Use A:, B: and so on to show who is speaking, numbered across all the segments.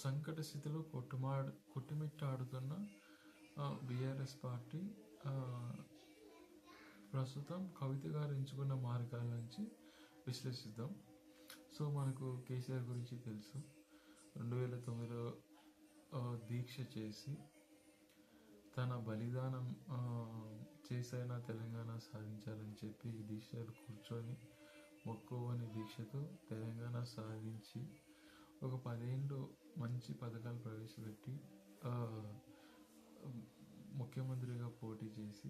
A: సంకట స్థితిలో కొట్టుమిట్టాడుతున్న BRS party ప్రస్తుతం కవిత గారు ఎంచుకున్న మార్గాల నుంచి విశ్లేషిద్దాం. సో మనకు కేసీఆర్ గురించి తెలుసు. 2009లో దీక్ష చేసి తన బలిదానం చేసైనా తెలంగాణ సాధించాలని చెప్పి ఈ దీక్షలు కూర్చొని మొక్కువని దీక్షతో తెలంగాణ సాధించి ఒక 10 ఏళ్ళు మంచి పథకాలు ప్రవేశపెట్టి ముఖ్యమంత్రిగా పోటీ చేసి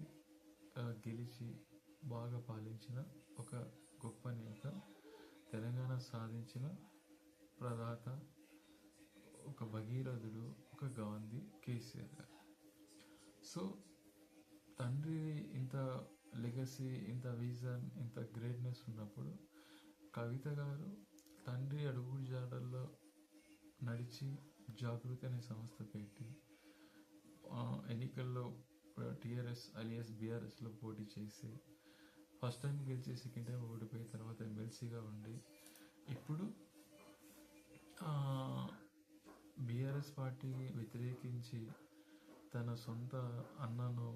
A: గెలిచి బాగా పాలించిన ఒక గొప్ప నేత, తెలంగాణ సాధించిన ప్రదాత, ఒక భగీరథుడు, ఒక గాంధీ కేసీఆర్ గారు. సో తండ్రి ఇంత లెగసీ, ఇంత విజన్, ఇంత గ్రేట్నెస్ ఉన్నప్పుడు కవిత గారు తండ్రి అడుగు జాడల్లో నడిచి జాగృతి అనే సంస్థ పెట్టి ఎన్నికల్లో టీఆర్ఎస్ alias బీఆర్ఎస్లో పోటీ చేసి ఫస్ట్ టైం గెలిచి సెకండ్ టైం ఓడిపోయి తర్వాత ఎమ్మెల్సీగా ఉండి ఇప్పుడు బీఆర్ఎస్ పార్టీకి వ్యతిరేకించి తన సొంత అన్నను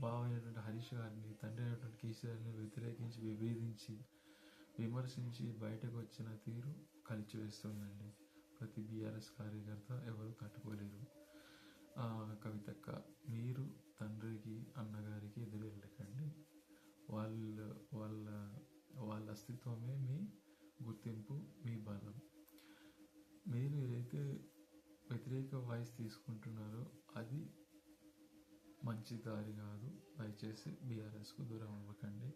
A: బావ అయినటువంటి హరీష్ గారిని, తండ్రి అయినటువంటి కేసీఆర్ని వ్యతిరేకించి విభేదించి విమర్శించి బయటకు వచ్చిన తీరు కలిచివేస్తుందండి. ప్రతి బీఆర్ఎస్ కార్యకర్త ఎవరు తట్టుకోలేరు. కవితక్క, మీరు తండ్రికి అన్నగారికి ఎదురు వెళ్ళకండి. వాళ్ళ అస్తిత్వమే మీ గుర్తింపు, మీ బలం. మీరు ఏదైతే వ్యతిరేక వాయిస్ తీసుకుంటున్నారో అది మంచి దారి కాదు. దయచేసి బీఆర్ఎస్కు దూరం అవ్వకండి.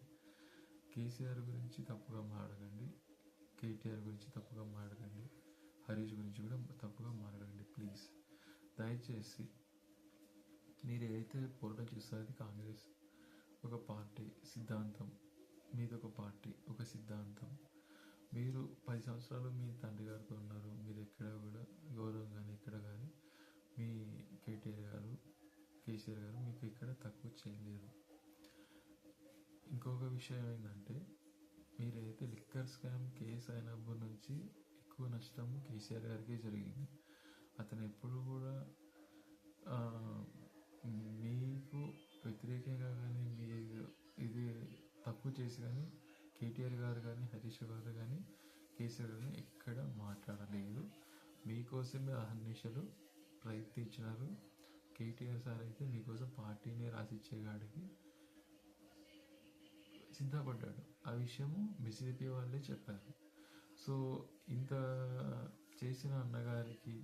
A: కేసీఆర్ గురించి తప్పుగా మాట్లాడకండి, కేటీఆర్ గురించి తప్పుగా మాట్లాడకండి, హరీష్ గురించి కూడా తప్పుగా మాట్లాడండి ప్లీజ్. దయచేసి మీరు ఏదైతే పోరాటం చేస్తారో అది కాంగ్రెస్ ఒక పార్టీ సిద్ధాంతం, మీదొక పార్టీ ఒక సిద్ధాంతం. మీరు 10 సంవత్సరాలు మీ తండ్రి గారితో ఉన్నారు. మీరు ఎక్కడ కూడా గౌరవం కానీ ఎక్కడ కానీ మీ కేటీఆర్ గారు, కేసీఆర్ గారు మీకు ఇక్కడ తక్కువ చేయలేరు. ఇంకొక విషయం ఏంటంటే, మీరు ఏదైతే లిక్కర్ స్కామ్ కేసు అయినప్పటి నుంచి ఎక్కువ నష్టం కేసీఆర్ గారికే జరిగింది. అతను ఎప్పుడు కూడా మీకు వ్యతిరేకంగా కానీ మీరు ఇది తక్కువ చేసి కానీ కేటీఆర్ గారు కానీ హరీష్ గారు కానీ కేసీఆర్ గారు ఎక్కడ మాట్లాడలేదు. మీకోసమే అహర్నిశలు ప్రయత్నించినారు. కేటీఆర్ సార్ అయితే మీకోసం పార్టీని రాసిచ్చేగాడికి సిద్ధపడ్డాడు. ఆ విషయము బీజేపీ వాళ్ళే చెప్పారు. సో ఇంత చేసిన అన్నగారికి,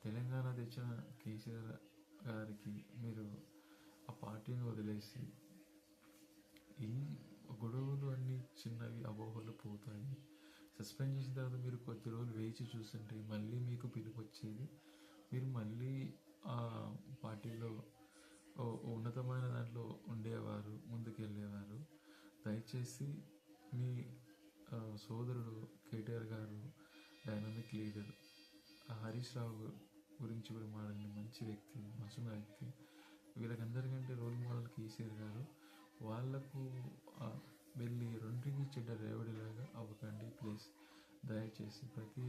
A: తెలంగాణ తెచ్చిన కేసీఆర్ గారికి మీరు ఆ పార్టీని వదిలేసి ఈ గొడవలు అన్నీ చిన్నవి అపోహలు పోతాయి. సస్పెండ్ చేసిన తర్వాత మీరు కొద్ది రోజులు వేచి చూస్తుంటే మళ్ళీ మీకు పిలుపు వచ్చేది. మీరు మళ్ళీ ఆ పార్టీలో ఉన్నతమైన దాంట్లో ఉండేవారు, ముందుకెళ్ళేవారు. దయచేసి మీ సోదరుడు కేటీఆర్ గారు డైనమిక్ లీడర్, హరీష్ రావు గురించి కూడా మాట్లాడండి. మంచి వ్యక్తి, మనసున్న వ్యక్తి. వీళ్ళకందరికంటే రోల్ మోడల్ కేసీఆర్ గారు. వాళ్లకు వెళ్ళి రెండింటికి చెడ్డ రేవడిలాగా అవ్వకండి ప్లీజ్. దయచేసి ప్రతి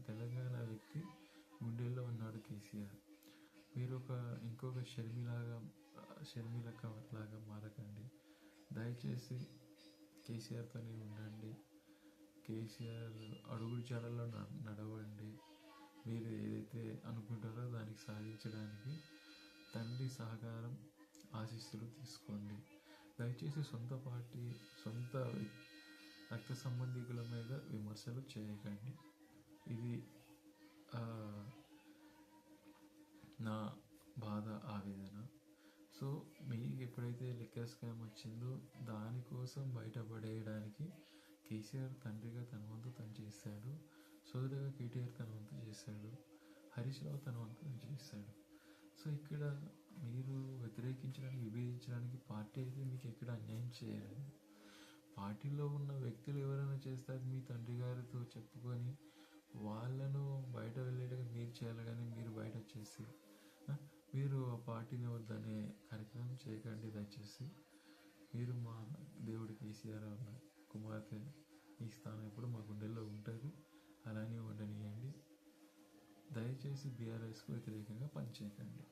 A: తెలంగాణ వ్యక్తి గుండెల్లో ఉన్నాడు కేసీఆర్. మీరు ఇంకొక షర్మిలక లాగా మారకండి. దయచేసి కేసీఆర్తోనే ఉండండి. కేసీఆర్ అడుగుడు జాడల్లో నడవండి. మీరు ఏదైతే అనుకుంటారో దానికి సాధించడానికి తండ్రి సహకారం, ఆశీస్సులు తీసుకోండి. దయచేసి సొంత పార్టీ, సొంత రక్త సంబంధికుల మీద విమర్శలు చేయకండి. ఇది నా బాధ, ఆవేదన. సో మీకు ఎప్పుడైతే లిక్కర్ స్కామ్ వచ్చిందో దానికోసం బయటపడేయడానికి కేసీఆర్ తండ్రిగా తన వంతు తను చేశాడు, సోదరుగా కేటీఆర్ తన వంతు చేశాడు, హరీష్ రావు తన వంతు చేశాడు. సో ఇక్కడ మీరు వ్యతిరేకించడానికి, విభేదించడానికి పార్టీ అయితే మీకు ఎక్కడ అన్యాయం చేయలేదు. పార్టీలో ఉన్న వ్యక్తులు ఎవరైనా చేస్తారు మీ తండ్రి గారితో చెప్పుకొని వాళ్ళను బయట వెళ్ళేట్టుగా మీరు చేయాలి. కానీ మీరు బయట వచ్చేసి మీరు ఆ పార్టీని వద్దనే కార్యక్రమం చేయకండి. దయచేసి మీరు మా దేవుడి కేసీఆర్ కుమార్తె, ఈ స్థానం ఎప్పుడు మా గుండెల్లో ఉంటుంది. అలానే ఉండనియండి. దయచేసి బీఆర్ఎస్కు వ్యతిరేకంగా పనిచేయకండి.